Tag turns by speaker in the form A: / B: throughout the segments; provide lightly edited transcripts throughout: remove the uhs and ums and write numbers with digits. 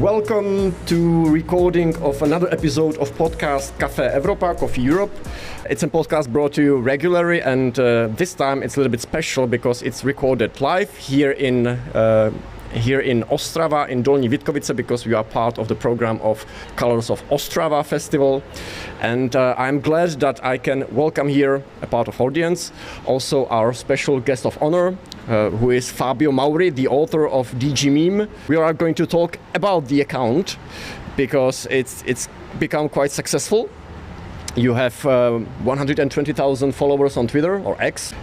A: Welcome to recording of another episode of podcast Café Evropa, Coffee Europe. It's a podcast brought to you regularly, and this time it's a little bit special because it's recorded live here in Ostrava, in Dolní Vítkovice, because we are part of the program of Colors of Ostrava Festival. And I'm glad that I can welcome here a part of audience, also our special guest of honor, who is Fabio Mauri, the author of DG Meme. We are going to talk about the account because it's become quite successful. You have 120,000 followers on Twitter or X.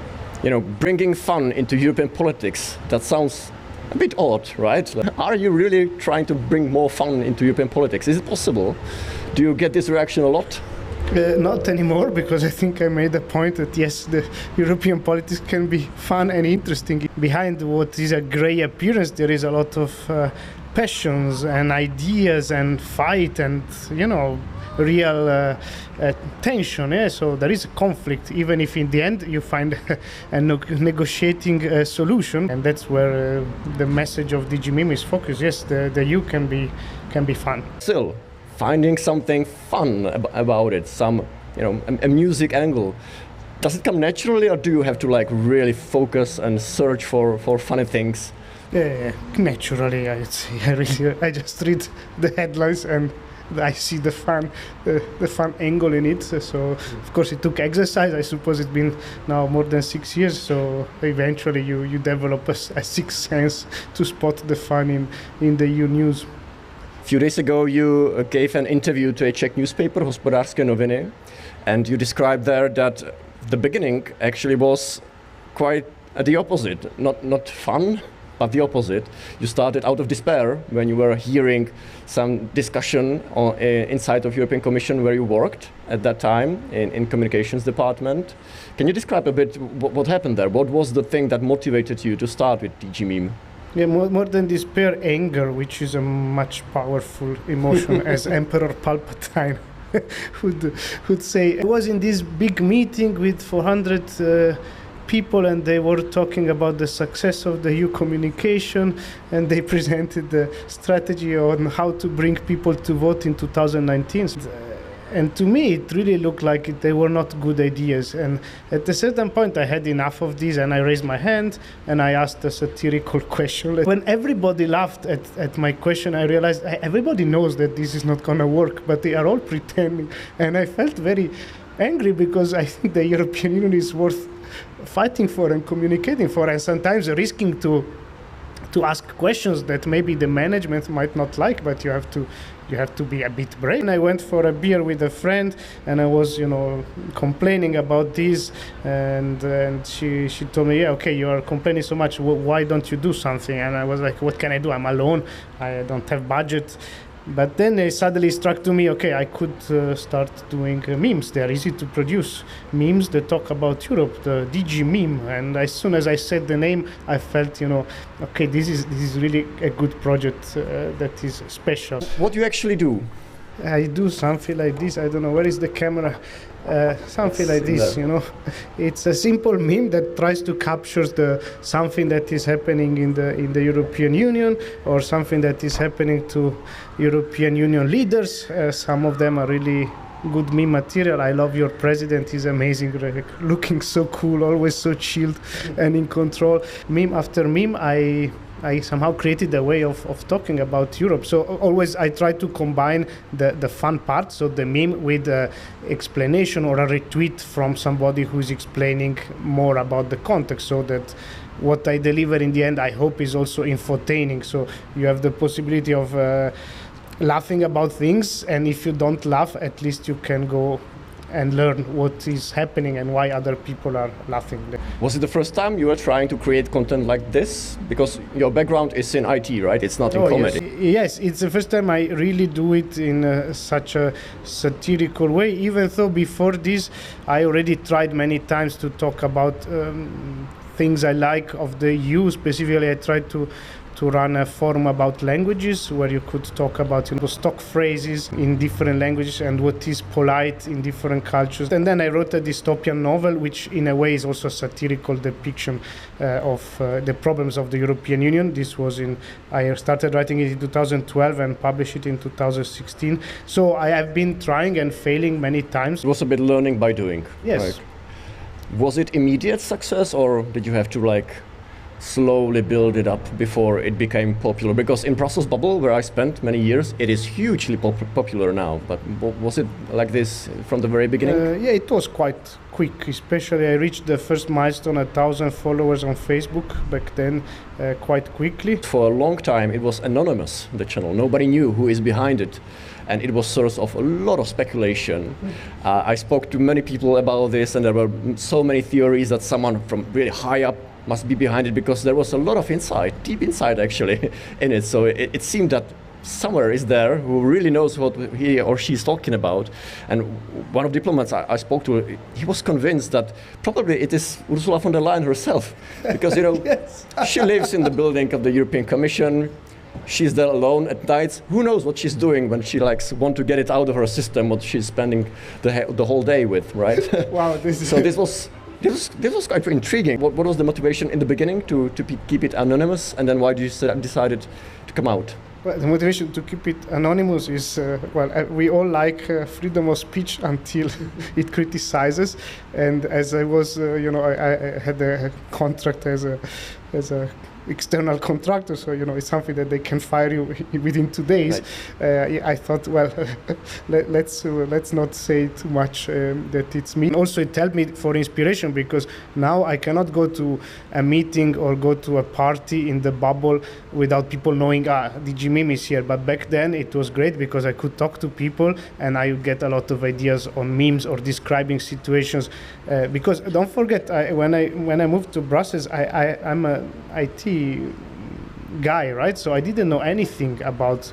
A: You know, bringing fun into European politics, that sounds a bit odd, right? Are you really trying to bring more fun into European politics? Is it possible? Do you get this reaction a lot?
B: Not anymore, because I think I made the point that yes, the European politics can be fun and interesting. Behind what is a grey appearance, there is a lot of passions and ideas and fight and, you know, real tension. Yeah? So there is a conflict, even if in the end you find a negotiating solution. And that's where the message of DG Meme is focused. Yes, the EU can be fun.
A: Still, finding something fun about it, some, you know, a music angle. Does it come naturally, or do you have to like really focus and search for funny things?
B: Yeah, naturally, I just read the headlines and I see the fun angle in it. So of course it took exercise. I suppose it's been now more than 6 years. So eventually you develop a sixth sense to spot the fun in the EU news.
A: A few days ago, you gave an interview to a Czech newspaper, Hospodářské noviny, and you described there that the beginning actually was quite the opposite. Not fun, but the opposite. You started out of despair when you were hearing some discussion inside of European Commission where you worked at that time in communications department. Can you describe a bit what happened there? What was the thing that motivated you to start with DG Meme?
B: Yeah, more than despair, anger, which is a much powerful emotion, as Emperor Palpatine would say. I was in this big meeting with 400 people, and they were talking about the success of the EU communication, and they presented the strategy on how to bring people to vote in 2019. And to me, it really looked like they were not good ideas. And at a certain point, I had enough of this, and I raised my hand, and I asked a satirical question. When everybody laughed at my question, I realized everybody knows that this is not going to work, but they are all pretending. And I felt very angry, because I think the European Union is worth fighting for and communicating for, and sometimes risking to ask questions that maybe the management might not like, but you have to be a bit brave. And I went for a beer with a friend, and I was, you know, complaining about this, and she told me, yeah, okay, you are complaining so much, why don't you do something? And I was like, what can I do? I'm alone, I don't have budget. But then it suddenly struck to me, okay, I could start doing memes. They are easy to produce. Memes that talk about Europe, the DG Meme. And as soon as I said the name, I felt, you know, okay, this is really a good project that is special.
A: What do you actually do?
B: I do something like this. I don't know, where is the camera? Something like this, you know. It's a simple meme that tries to capture something that is happening in the European Union, or something that is happening to European Union leaders. Some of them are really good meme material. I love your president, he's amazing, looking so cool, always so chilled and in control. Meme after meme, I somehow created a way of talking about Europe. So always I try to combine the fun part, so the meme, with an explanation or a retweet from somebody who's explaining more about the context, so that what I deliver in the end, I hope, is also infotaining. So you have the possibility of laughing about things, and if you don't laugh, at least you can go and learn what is happening and why other people are laughing.
A: Was it the first time you were trying to create content like this? Because your background is in IT, right? It's not in comedy.
B: Yes, it's the first time I really do it in such a satirical way, even though before this I already tried many times to talk about things I like of the EU. Specifically, I tried to run a forum about languages where you could talk about stock phrases in different languages and what is polite in different cultures. And then I wrote a dystopian novel, which in a way is also a satirical depiction of the problems of the European Union. I started writing it in 2012 and published it in 2016. So I have been trying and failing many times.
A: It was a bit learning by doing.
B: Yes.
A: Right? Was it immediate success, or did you have to slowly build it up before it became popular? Because in Brussels bubble, where I spent many years, it is hugely popular now. But was it like this from the very beginning?
B: Yeah, it was quite quick. Especially, I reached the first milestone, 1,000 followers on Facebook back then, quite quickly.
A: For a long time, it was anonymous, the channel. Nobody knew who is behind it. And it was source of a lot of speculation. I spoke to many people about this, and there were so many theories that someone from really high up must be behind it, because there was a lot of insight, deep insight actually, in it. So it seemed that somewhere is there who really knows what he or she is talking about. And one of the diplomats I spoke to, he was convinced that probably it is Ursula von der Leyen herself, because
B: Yes.
A: She lives in the building of the European Commission. She's there alone at nights. Who knows what she's doing when she want to get it out of her system, what she's spending the whole day with, right?
B: Wow,
A: This was quite intriguing. What was the motivation in the beginning to keep it anonymous, and then why did you decided to come out?
B: Well, the motivation to keep it anonymous is, we all like freedom of speech until it criticizes. And as I was, I had a contract as a external contractor, so it's something that they can fire you within 2 days. Right. I thought, well, let's not say too much that it's me. Also, it helped me for inspiration, because now I cannot go to a meeting or go to a party in the bubble without people knowing DG Meme is here. But back then it was great, because I could talk to people and I would get a lot of ideas on memes or describing situations. Because don't forget, when I moved to Brussels, I'm a IT guy, right? So I didn't know anything about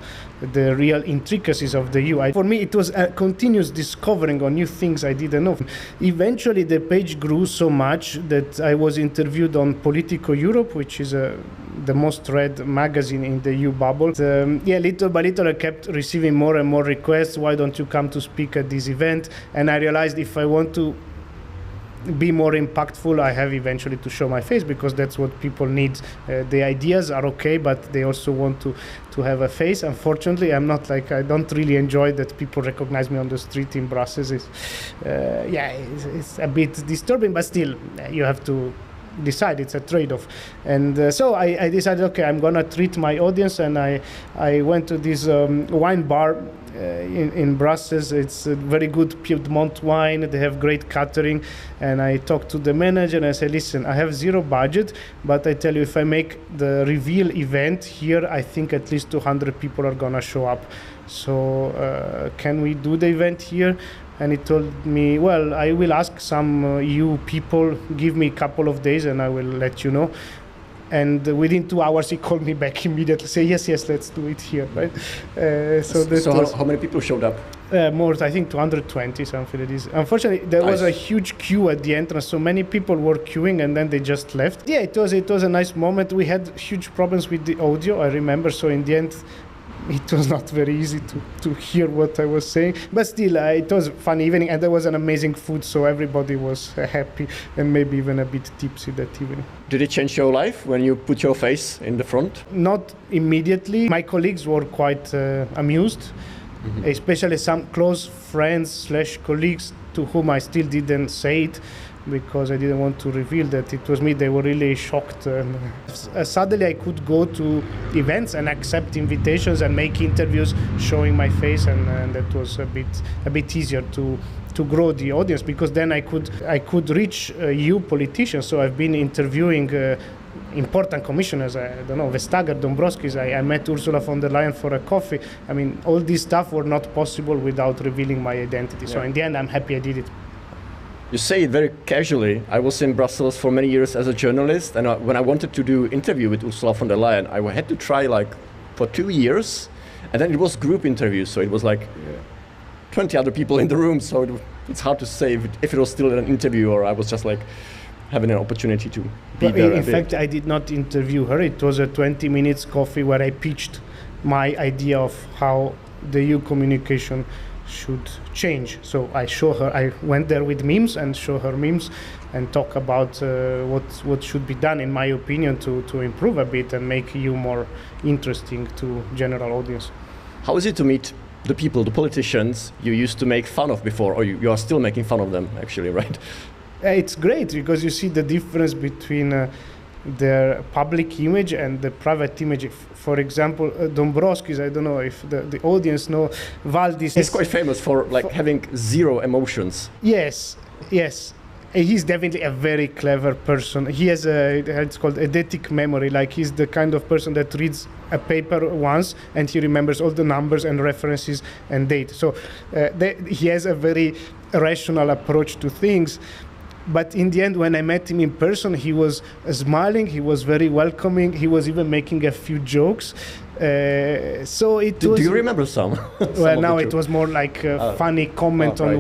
B: the real intricacies of the EU. For me, it was a continuous discovering on new things I didn't know. Eventually, the page grew so much that I was interviewed on Politico Europe, which is the most read magazine in the EU bubble. Little by little, I kept receiving more and more requests. Why don't you come to speak at this event? And I realized if I want to be more impactful, I have eventually to show my face, because that's what people need. The ideas are okay, but they also want to have a face. Unfortunately, I don't really enjoy that people recognize me on the street in Brussels. It's a bit disturbing, but still, you have to decide. It's a trade-off. And so I decided, okay, I'm gonna treat my audience, and I went to this wine bar in Brussels. It's a very good Piedmont wine. They have great catering. And I talked to the manager and I said, listen, I have zero budget, but I tell you, if I make the reveal event here, I think at least 200 people are gonna show up. So can we do the event here? And he told me, well, I will ask some EU people, give me a couple of days and I will let you know. And within 2 hours, he called me back immediately, say, yes, let's do it here, right?
A: How many people showed up?
B: More, I think 220, something like this. Unfortunately, there was a huge queue at the entrance, so many people were queuing and then they just left. Yeah, it was a nice moment. We had huge problems with the audio, I remember, so in the end, it was not very easy to hear what I was saying, but still it was a fun evening, and there was an amazing food, so everybody was happy and maybe even a bit tipsy that evening.
A: Did it change your life when you put your face in the front?
B: Not immediately. My colleagues were quite amused, especially some close friends / colleagues to whom I still didn't say it, because I didn't want to reveal that it was me. They were really shocked. And suddenly I could go to events and accept invitations and make interviews showing my face, and that was a bit easier to grow the audience, because then I could reach EU politicians. So I've been interviewing important commissioners, I don't know, Vestager, Dombrovskis. I met Ursula von der Leyen for a coffee. I mean, all this stuff were not possible without revealing my identity. Yeah. So in the end, I'm happy I did it.
A: You say it very casually. I was in Brussels for many years as a journalist, and when I wanted to do interview with Ursula von der Leyen, I had to try for 2 years, and then it was group interviews, so it was 20 other people in the room, so it's hard to say if it was still an interview or I was just having an opportunity to be there.
B: In fact, I did not interview her. It was a 20 minutes coffee where I pitched my idea of how the EU communication should change. So I went there with memes and show her memes and talk about what should be done, in my opinion, to improve a bit and make EU more interesting to general audience.
A: How is it to meet the people, the politicians you used to make fun of before, or you are still making fun of them, actually, right?
B: It's great because you see the difference between their public image and the private image. For example, Dombrovskis, I don't know if the audience know, Valdis.
A: He's quite famous for having zero emotions.
B: Yes. He's definitely a very clever person. He has it's called eidetic memory. Like, he's the kind of person that reads a paper once and he remembers all the numbers and references and date. So he has a very rational approach to things. But in the end, when I met him in person, he was smiling, he was very welcoming, he was even making a few jokes. So it was.
A: Do you remember some?
B: Well, now it was more like a funny comment on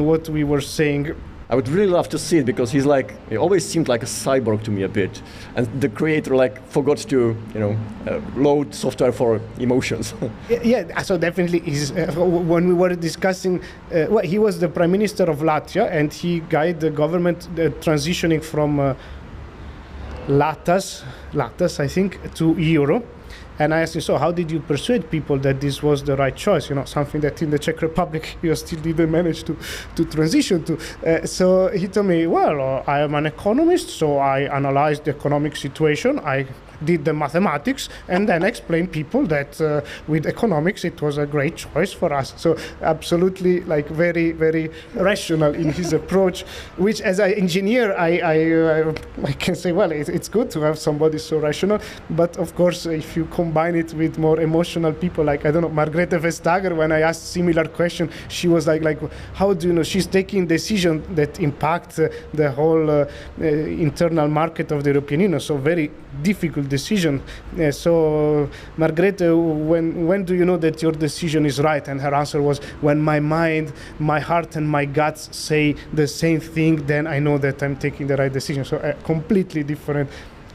B: what we were saying.
A: I would really love to see it, because he always seemed like a cyborg to me a bit, and the creator forgot to load software for emotions.
B: Yeah, so definitely when we were discussing, he was the Prime Minister of Latvia, and he guided the government transitioning from Latas I think, to Euro. And I asked him, so how did you persuade people that this was the right choice? Something that in the Czech Republic you still didn't manage to transition to. So he told me, well, I am an economist, so I analyzed the economic situation. I did the mathematics and then explained people that with economics it was a great choice for us. So absolutely very, very rational in his approach, which as an engineer I can say, well, it's good to have somebody so rational, but of course if you combine it with more emotional people, like, I don't know, Margrethe Vestager, when I asked similar question, she was like how do you know, she's taking decision that impact the whole internal market of the European Union, so very difficult decision. So Margrethe, when do you know that your decision is right? And her answer was, when my mind, my heart and my guts say the same thing, then I know that I'm taking the right decision. So a completely different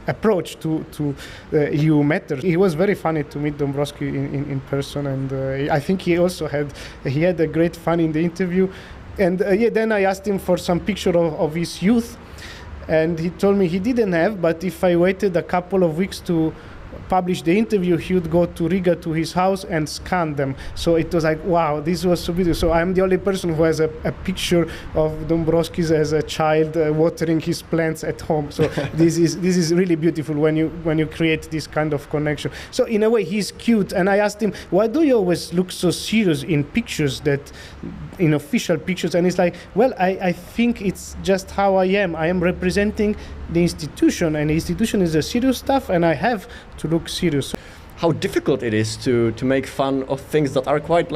B: approach to EU matters. It was very funny to meet Dombrovskis in person, and I think he had a great fun in the interview. And then I asked him for some picture of his youth, and he told me he didn't have, but if I waited a couple of weeks to publish the interview, he would go to Riga to his house and scan them. So it was like, wow, this was so beautiful. So I'm the only person who has a picture of Dombrovskis as a child watering his plants at home. So this is really beautiful when you create this kind of connection. So in a way, he's cute. And I asked him, why do you always look so serious in pictures, in official pictures? And it's like, well, I think it's just how I am. I am representing the institution, and the institution is a serious stuff, and I have to look serious.
A: How difficult it is to make fun of things that are quite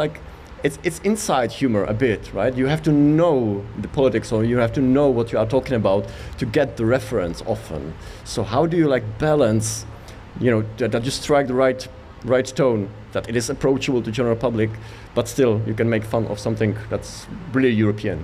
A: it's inside humor a bit, right? You have to know the politics, or you have to know what you are talking about to get the reference often. So how do you balance, that you strike the right tone, that it is approachable to general public, but still you can make fun of something that's really European?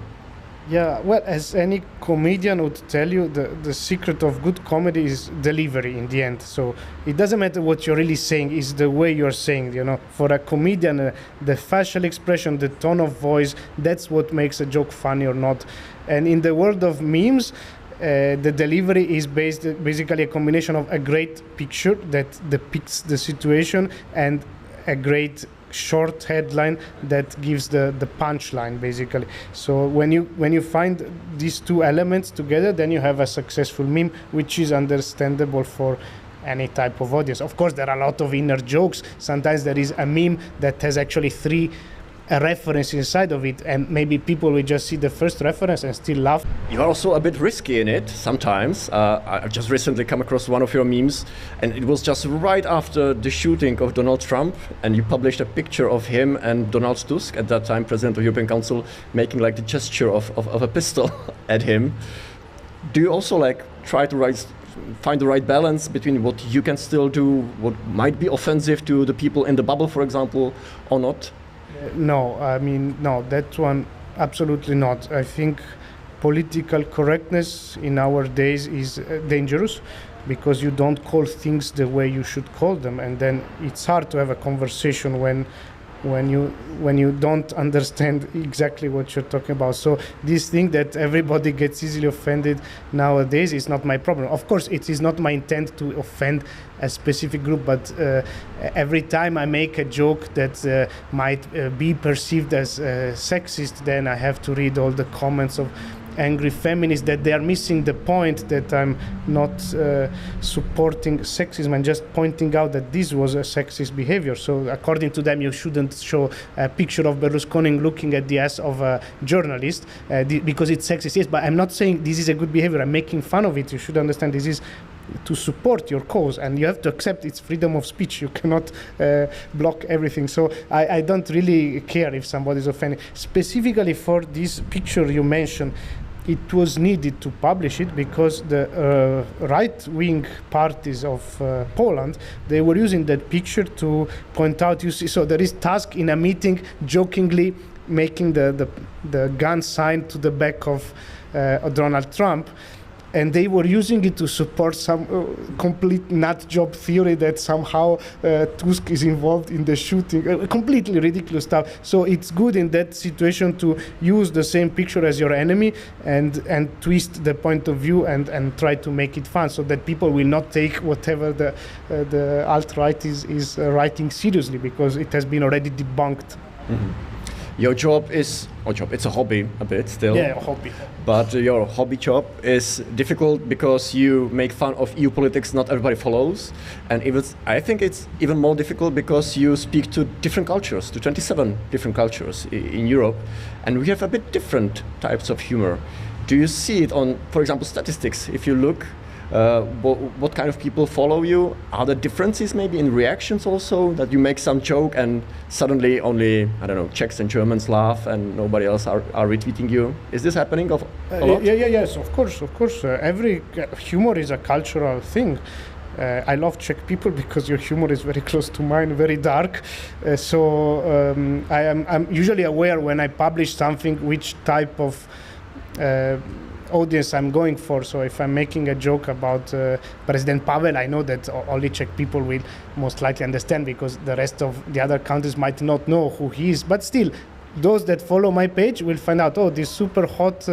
B: Yeah, well, as any comedian would tell you, the secret of good comedy is delivery in the end. So it doesn't matter what you're really saying, it's the way you're saying, For a comedian, the facial expression, the tone of voice, that's what makes a joke funny or not. And in the world of memes, the delivery is basically a combination of a great picture that depicts the situation and a great short headline that gives the punchline, basically. So when you find these two elements together, then you have a successful meme, which is understandable for any type of audience. Of course, there are a lot of inner jokes. Sometimes there is a meme that has actually three references inside of it, and maybe people will just see the first reference and still laugh.
A: You're also a bit risky in it sometimes. I've just recently come across one of your memes, and it was just right after the shooting of Donald Trump, and you published a picture of him and Donald Tusk, at that time President of the European Council, making the gesture of a pistol at him. Do you also try to find the right balance between what you can still do, what might be offensive to the people in the bubble, for example, or not?
B: No, I mean, no, that one, absolutely not. I think political correctness in our days is dangerous, because you don't call things the way you should call them, and then it's hard to have a conversation when you don't understand exactly what you're talking about. So this thing that everybody gets easily offended nowadays is not my problem. Of course, it is not my intent to offend a specific group, but every time I make a joke that might be perceived as sexist, then I have to read all the comments of angry feminists that they are missing the point, that I'm not supporting sexism and just pointing out that this was a sexist behavior. So according to them, you shouldn't show a picture of Berlusconi looking at the ass of a journalist because it's sexist. Yes, but I'm not saying this is a good behavior. I'm making fun of it. You should understand this is to support your cause, and you have to accept it's freedom of speech. You cannot block everything. So I don't really care if somebody is offended. Specifically for this picture you mentioned, it was needed to publish it because the right-wing parties of Poland, they were using that picture to point out, you see, so there is Tusk in a meeting jokingly making the gun sign to the back of Donald Trump, and they were using it to support some complete nut job theory that somehow Tusk is involved in the shooting. Completely ridiculous stuff. So it's good in that situation to use the same picture as your enemy and twist the point of view and try to make it fun, so that people will not take whatever the alt-right is writing seriously, because it has been already debunked.
A: Mm-hmm. Your job is, it's a hobby a bit still.
B: Yeah, a hobby.
A: But your hobby job is difficult because you make fun of EU politics not everybody follows. And I think it's even more difficult because you speak to different cultures, to 27 different cultures in Europe. And we have a bit different types of humor. Do you see it on, for example, statistics? If you look, what kind of people follow you? Are there differences maybe in reactions also, that you make some joke and suddenly only, I don't know, Czechs and Germans laugh and nobody else are retweeting you? Is this happening a lot?
B: Yes, of course. Every humor is a cultural thing. I love Czech people because your humor is very close to mine, very dark. I'm usually aware when I publish something which type of audience I'm going for. So if I'm making a joke about President Pavel, I know that only Czech people will most likely understand, because the rest of the other countries might not know who he is. But still, those that follow my page will find out, oh, this super hot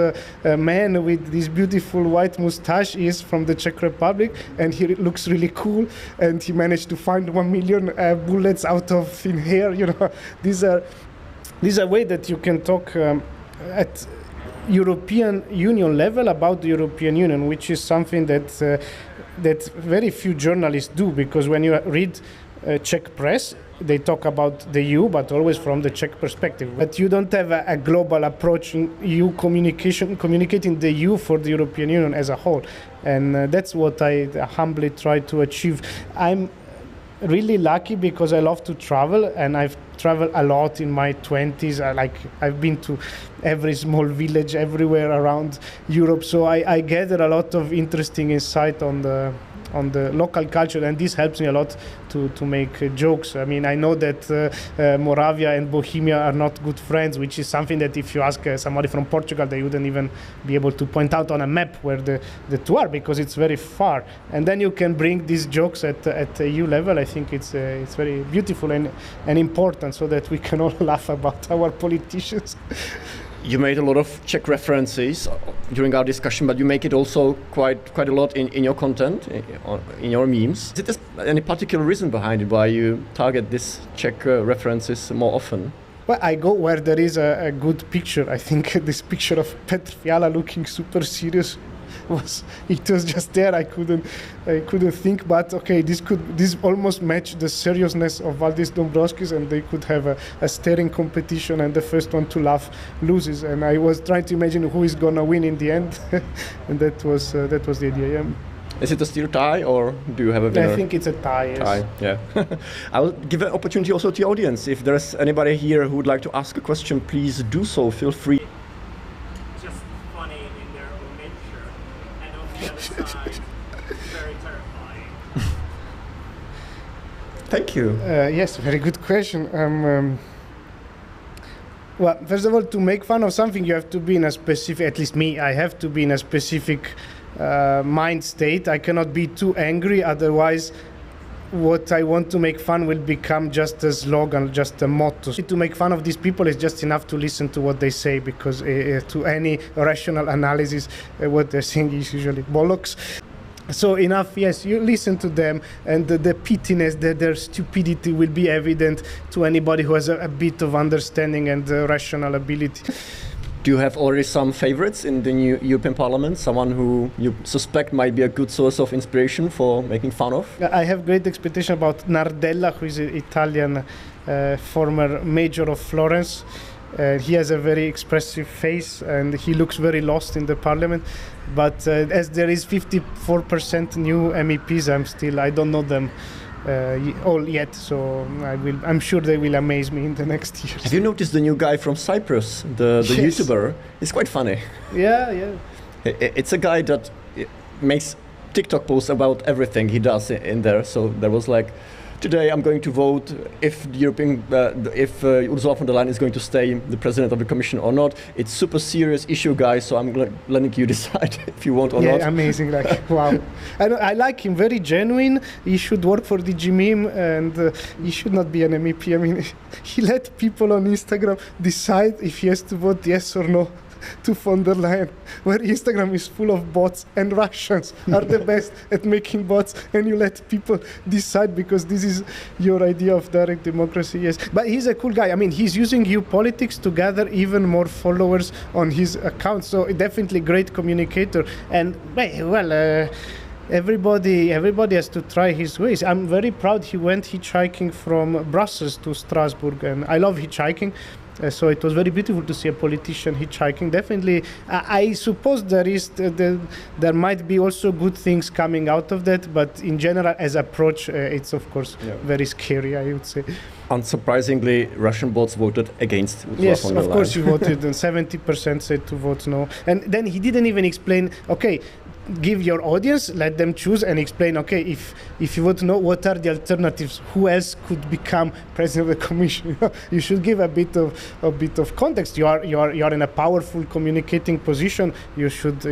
B: man with this beautiful white mustache is from the Czech Republic, and he looks really cool, and he managed to find 1 million bullets out of thin air. You know, these are way that you can talk at European Union level about the European Union, which is something that very few journalists do, because when you read Czech press, they talk about the EU, but always from the Czech perspective. But you don't have a global approach in EU communicating the EU for the European Union as a whole. And that's what I humbly try to achieve. I'm really lucky because I love to travel, and I've traveled a lot in my 20s. I've been to every small village everywhere around Europe, so I gather a lot of interesting insight on the local culture, and this helps me a lot to make jokes. I mean, I know that Moravia and Bohemia are not good friends, which is something that if you ask somebody from Portugal, they wouldn't even be able to point out on a map where the two are, because it's very far. And then you can bring these jokes at EU level. I think it's very beautiful and important, so that we can all laugh about our politicians.
A: You made a lot of Czech references during our discussion, but you make it also quite a lot in your content, in your memes. Is there any particular reason behind it, why you target this Czech references more often?
B: Well, I go where there is a good picture. I think this picture of Petr Fiala looking super serious was just there. I couldn't think, but okay, this almost match the seriousness of Valdis Dombrovskis, and they could have a staring competition, and the first one to laugh loses. And I was trying to imagine who is gonna win in the end, and that was the idea. Yeah.
A: Is it a steel tie, or do you have a winner?
B: I think it's a tie. Yes.
A: Tie, yeah. I will give an opportunity also to the audience. If there's anybody here who would like to ask a question, please do so. Feel free.
C: Just funny in their own nature, and on the other side, very terrifying.
A: Thank you.
B: Yes, very good question. Well, first of all, to make fun of something, you have to be in a specific, at least me, I have to be in a specific mind state. I cannot be too angry, otherwise what I want to make fun will become just a slogan, just a motto. To make fun of these people is just enough to listen to what they say, because to any rational analysis, what they're saying is usually bollocks. So enough, yes, you listen to them, and the pittiness, their stupidity will be evident to anybody who has a bit of understanding and rational ability.
A: Do you have already some favorites in the new European Parliament? Someone who you suspect might be a good source of inspiration for making fun of?
B: I have great expectation about Nardella, who is an Italian former mayor of Florence. He has a very expressive face and he looks very lost in the parliament. But as there is 54% new MEPs, I don't know them all yet, so I'm sure they will amaze me in the next years.
A: Have you noticed the new guy from Cyprus, the
B: Yes.
A: YouTuber? He's quite funny.
B: Yeah.
A: It's a guy that makes TikTok posts about everything he does in there. So there was like, today I'm going to vote if Ursula von der Leyen is going to stay the president of the Commission or not. It's super serious issue, guys. So I'm letting you decide if you want or not.
B: Yeah, amazing! Like wow, I like him. Very genuine. He should work for DG Meme, and he should not be an MEP. I mean, he let people on Instagram decide if he has to vote yes or no to von der Leyen, where Instagram is full of bots, and Russians are the best at making bots, and you let people decide because this is your idea of direct democracy. Yes, but he's a cool guy. I mean, he's using politics to gather even more followers on his account, so definitely great communicator. And everybody has to try his ways. I'm very proud he went hitchhiking from Brussels to Strasbourg, and I love hitchhiking. So it was very beautiful to see a politician hitchhiking. Definitely, I suppose there might be also good things coming out of that, but in general, as approach, it's of course very scary, I would say.
A: Unsurprisingly, Russian bots voted against Ursula
B: Yes,
A: von der Leyen.
B: of course you voted, and 70% said to vote no. And then he didn't even explain, okay, give your audience, let them choose and explain, okay, if you vote no, what are the alternatives? Who else could become president of the Commission? You should give a bit of context. You are in a powerful communicating position. You should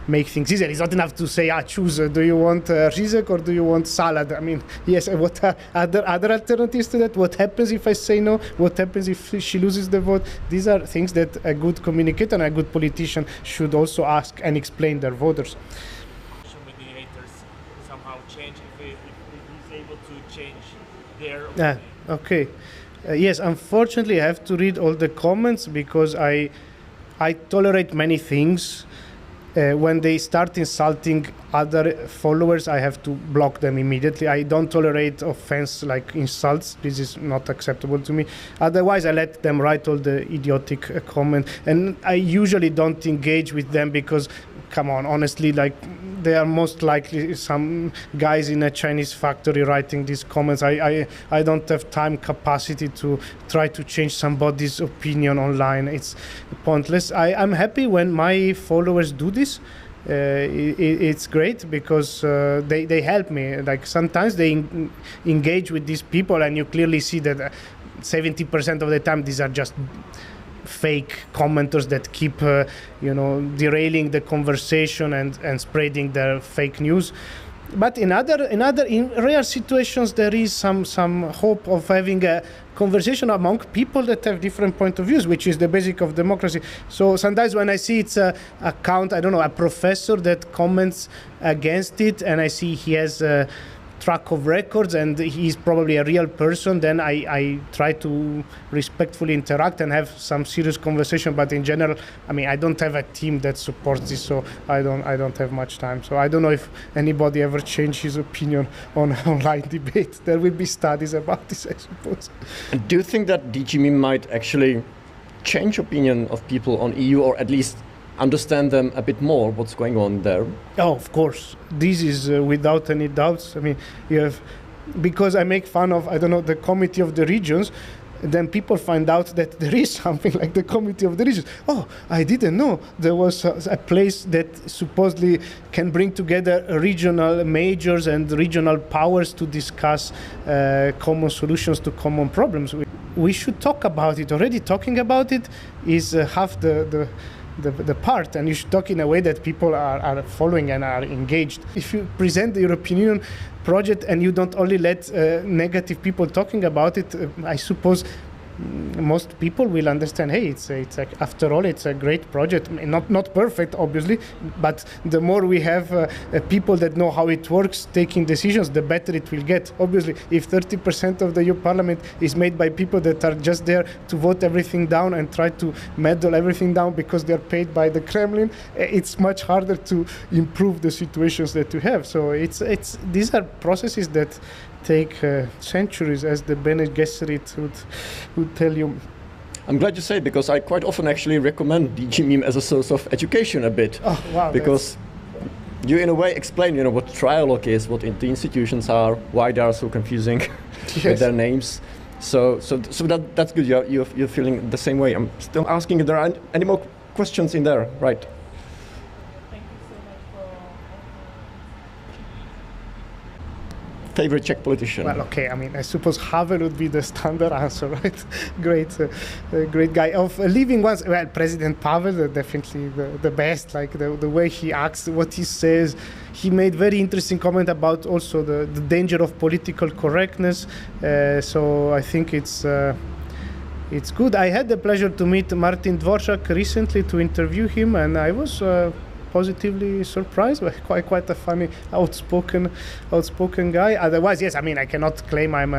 B: make things easier. It's not enough to say, choose. Do you want Rizek or do you want salad? I mean, yes. What are other alternatives to that? What happens if I say no? What happens if she loses the vote? These are things that a good communicator and a good politician should also ask and explain their voters.
C: Mediators somehow change if he's able to change their opinion.
B: Okay. Yes, unfortunately, I have to read all the comments because I tolerate many things. When they start insulting other followers, I have to block them immediately. I don't tolerate offense like insults. This is not acceptable to me. Otherwise, I let them write all the idiotic comment. And I usually don't engage with them because, come on, honestly, like they are most likely some guys in a Chinese factory writing these comments. I don't have time capacity to try to change somebody's opinion online. It's pointless. I'm happy when my followers do this. It's great because they help me. Like sometimes they engage with these people and you clearly see that 70% of the time these are just fake commenters that keep derailing the conversation and spreading their fake news. But in rare situations there is some hope of having a conversation among people that have different point of views, which is the basic of democracy. So sometimes when I see it's a professor that comments against it, and I see he has a track of records and he's probably a real person, then I try to respectfully interact and have some serious conversation. But in general, I mean, I don't have a team that supports this, so I don't have much time. So I don't know if anybody ever changed his opinion on online debate. There will be studies about this, I suppose.
A: And do you think that DG Meme might actually change opinion of people on EU, or at least understand them a bit more, what's going on there?
B: Oh, of course. This is without any doubts. I mean, because I make fun of, the Committee of the Regions, then people find out that there is something like the Committee of the Regions. Oh, I didn't know there was a place that supposedly can bring together regional majors and regional powers to discuss common solutions to common problems. we should talk about it. Already talking about it is half the part, and you should talk in a way that people are following and are engaged. If you present the European Union project and you don't only let negative people talking about it, I suppose most people will understand, hey, after all, it's a great project. Not perfect, obviously, but the more we have people that know how it works taking decisions, the better it will get. Obviously, if 30% of the EU Parliament is made by people that are just there to vote everything down and try to meddle everything down because they're paid by the Kremlin, it's much harder to improve the situations that you have. So these are processes that take centuries, as the Bene Gesserit would tell you.
A: I'm glad you say it, because I quite often actually recommend DG MIM as a source of education a bit.
B: Oh, wow.
A: Because you in a way explain, what trialogue is, what the institutions are, why they are so confusing with their names. So that's good. You're feeling the same way. I'm still asking if there are any more questions in there, right? Favorite Czech politician?
B: Well, okay, I suppose Havel would be the standard answer, right? Great guy. Of living ones, well, President Pavel, definitely the best, like the way he acts, what he says. He made very interesting comment about also the danger of political correctness. So I think it's good. I had the pleasure to meet Martin Dvorak recently to interview him, and I was positively surprised. Quite a funny, outspoken guy. Otherwise, yes, I cannot claim I'm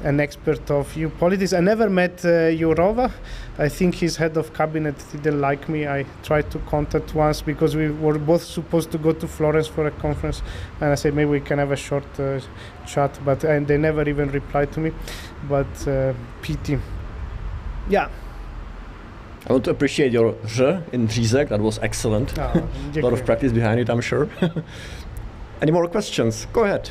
B: an expert of EU politics. I never met Jourova. I think his head of cabinet didn't like me. I tried to contact once because we were both supposed to go to Florence for a conference, and I said maybe we can have a short chat, and they never even replied to me. But pity. Yeah.
A: I want to appreciate your R in Řízek. That was excellent. A lot of practice behind it, I'm sure. Any more questions? Go ahead.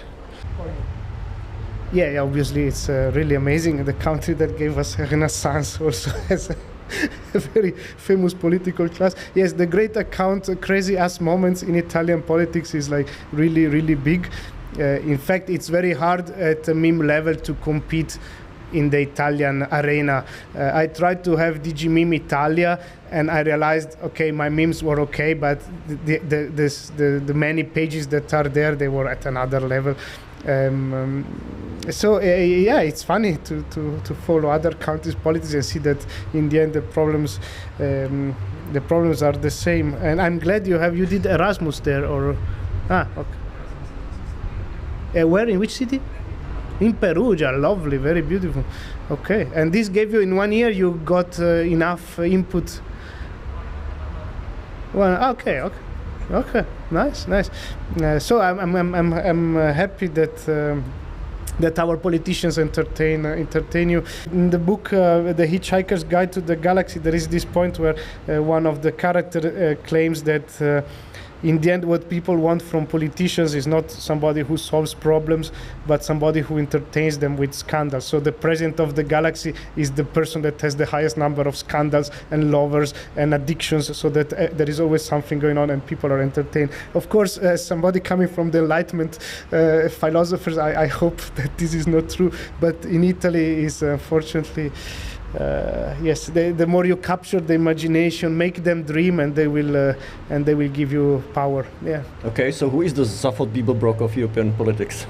B: Yeah, obviously it's really amazing. The country that gave us a renaissance also has a very famous political class. Yes, the great account, crazy ass moments in Italian politics is like really, really big. In fact, it's very hard at a MIM level to compete in the Italian arena. I tried to have DG MIM Italia, and I realized, okay, my memes were okay, but the many pages that are there, they were at another level. So it's funny to follow other countries' politics and see that in the end the problems are the same. And I'm glad you did Erasmus there, or okay. Where, in which city? In Perugia. Lovely, very beautiful. Okay, and this gave you, in 1 year you got enough input. Well, okay, nice. So I'm happy that our politicians entertain you. In the book, The Hitchhiker's Guide to the Galaxy, there is this point where one of the characters claims that in the end, what people want from politicians is not somebody who solves problems, but somebody who entertains them with scandals. So the president of the galaxy is the person that has the highest number of scandals and lovers and addictions, so that there is always something going on and people are entertained. Of course, as somebody coming from the Enlightenment philosophers, I hope that this is not true, but in Italy is unfortunately... yes, the more you capture the imagination, make them dream, and they will give you power. Yeah.
A: Okay, so who is the Zafod Bibelbrok of European politics?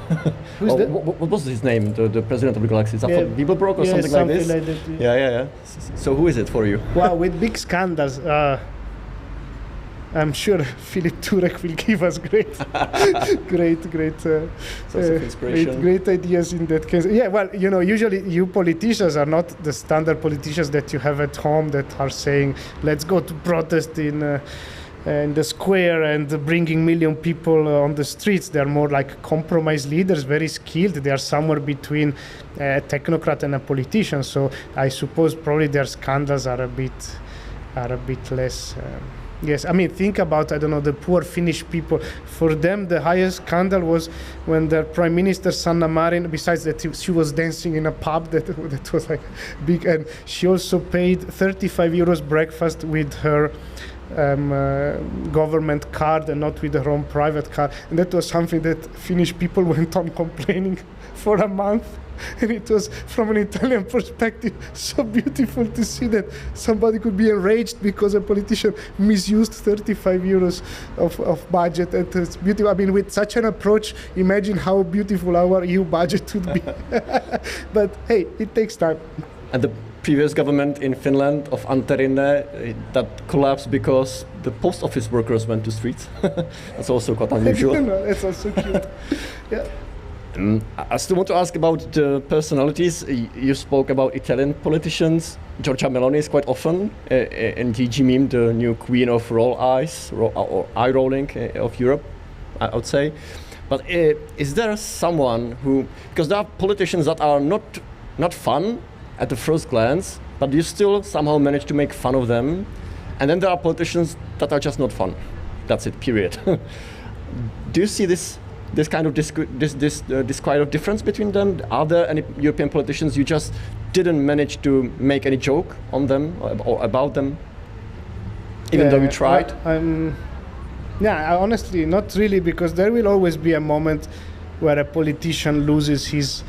B: Who's that?
A: What was his name? The president of the galaxy, Zafod Bibelbrok or something like this?
B: Like that,
A: yeah. So who is it for you?
B: Wow, with big scandals. I'm sure Philip Turek will give us great ideas in that case. Yeah, well, usually you politicians are not the standard politicians that you have at home that are saying, let's go to protest in the square and bringing million people on the streets. They're more like compromise leaders, very skilled. They are somewhere between a technocrat and a politician. So I suppose probably their scandals are a bit less... Yes, think about, the poor Finnish people. For them, the highest scandal was when their Prime Minister, Sanna Marin, besides that she was dancing in a pub that was like big, and she also paid 35 euros breakfast with her government card and not with her own private card. And that was something that Finnish people went on complaining for a month. And it was, from an Italian perspective, so beautiful to see that somebody could be enraged because a politician misused 35 euros of budget. And it's beautiful. I mean, with such an approach, imagine how beautiful our EU budget would be. But hey, it takes time.
A: And the previous government in Finland of Antti Rinne, that collapsed because the post office workers went to streets. That's also quite unusual.
B: No, that's also cute. Yeah.
A: I still want to ask about the personalities. You spoke about Italian politicians. Giorgia Meloni is quite often in DG Meme, the new queen of roll eyes, or eye rolling of Europe, I would say. But is there someone who, because there are politicians that are not fun at the first glance, but you still somehow manage to make fun of them, and then there are politicians that are just not fun. That's it, period. Do you see this kind of this kind of difference between them? Are there any European politicians you just didn't manage to make any joke on them or about them, even though you tried?
B: Yeah, honestly, not really, because there will always be a moment where a politician loses his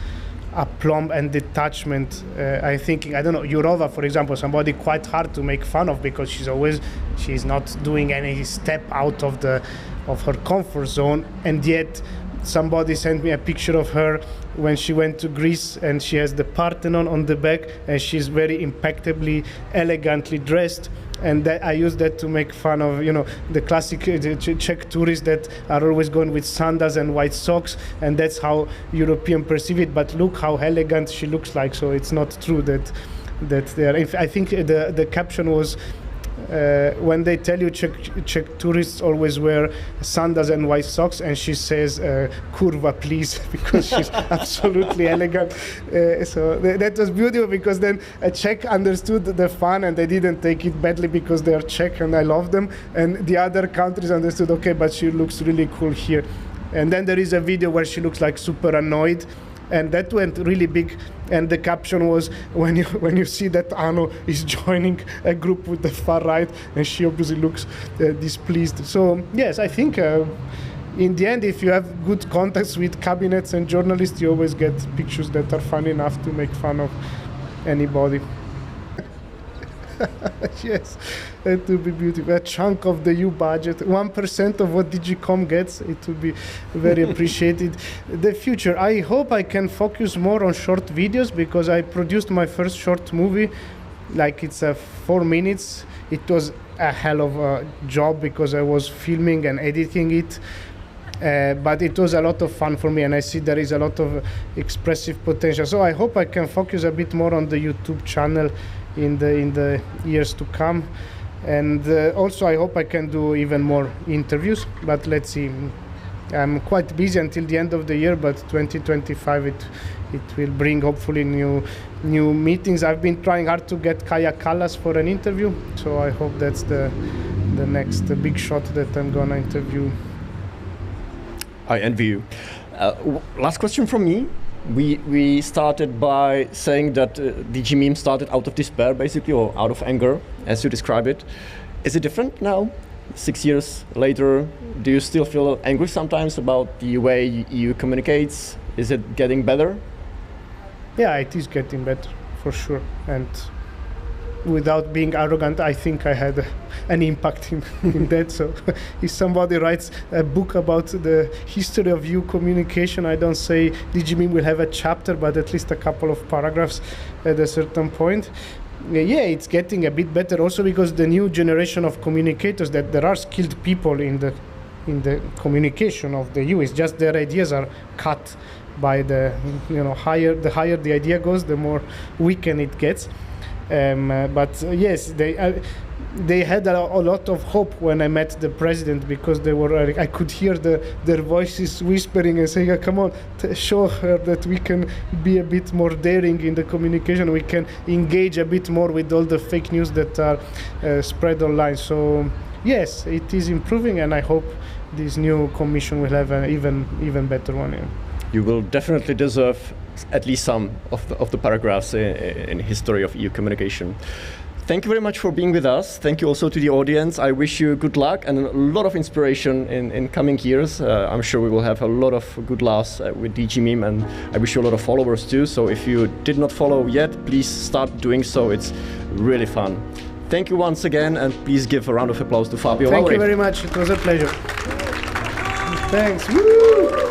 B: aplomb and detachment. I don't know, Jourova, for example, somebody quite hard to make fun of because she's not doing any step out of her comfort zone, and yet somebody sent me a picture of her when she went to Greece, and she has the Parthenon on the back, and she's very impeccably, elegantly dressed. And I use that to make fun of, the classic Czech tourists that are always going with sandals and white socks, and that's how Europeans perceive it. But look how elegant she looks like. So it's not true that they are. I think the caption was, when they tell you Czech tourists always wear sandals and white socks, and she says kurva please, because she's absolutely elegant. So that was beautiful, because then a Czech understood the fun and they didn't take it badly because they're Czech and I love them, and the other countries understood, okay, but she looks really cool here. And then there is a video where she looks like super annoyed, and that went really big. And the caption was, when you see that Ano is joining a group with the far right, and she obviously looks displeased. So yes, I think in the end, if you have good contacts with cabinets and journalists, you always get pictures that are fun enough to make fun of anybody. Yes, it would be beautiful. A chunk of the EU budget, 1% of what DigiCom gets, it would be very appreciated. The future, I hope I can focus more on short videos, because I produced my first short movie, like it's 4 minutes. It was a hell of a job because I was filming and editing it. But it was a lot of fun for me, and I see there is a lot of expressive potential. So I hope I can focus a bit more on the YouTube channel in the years to come, and also I hope I can do even more interviews, but let's see. I'm quite busy until the end of the year, but 2025 it will bring hopefully new meetings. I've been trying hard to get Kaja Kallas for an interview, so I hope that's the next big shot that I'm gonna interview.
A: I envy you. Last question from me. We started by saying that DG Meme started out of despair, basically, or out of anger, as you describe it. Is it different now, 6 years later? Do you still feel angry sometimes about the way EU communicates? Is it getting better?
B: Yeah, it is getting better, for sure. And without being arrogant, I think I had an impact in that. So if somebody writes a book about the history of EU communication, I don't say DG Meme will have a chapter, but at least a couple of paragraphs at a certain point. Yeah, it's getting a bit better also because the new generation of communicators, that there are skilled people in the communication of the EU. It's just their ideas are cut by the higher the idea goes, the more weakened it gets. But yes, they had a lot of hope when I met the president, because I could hear their voices whispering and saying, come on, show her that we can be a bit more daring in the communication, we can engage a bit more with all the fake news that are spread online. So yes, it is improving, and I hope this new commission will have an even better one. Yeah.
A: You will definitely deserve at least some of the paragraphs in history of EU communication. Thank you very much for being with us. Thank you also to the audience. I wish you good luck and a lot of inspiration in coming years. I'm sure we will have a lot of good laughs with DigiMeme, and I wish you a lot of followers too. So if you did not follow yet, please start doing so. It's really fun. Thank you once again, and please give a round of applause to Fabio Lauri.
B: Thank you very much. It was a pleasure. Thanks. Woo!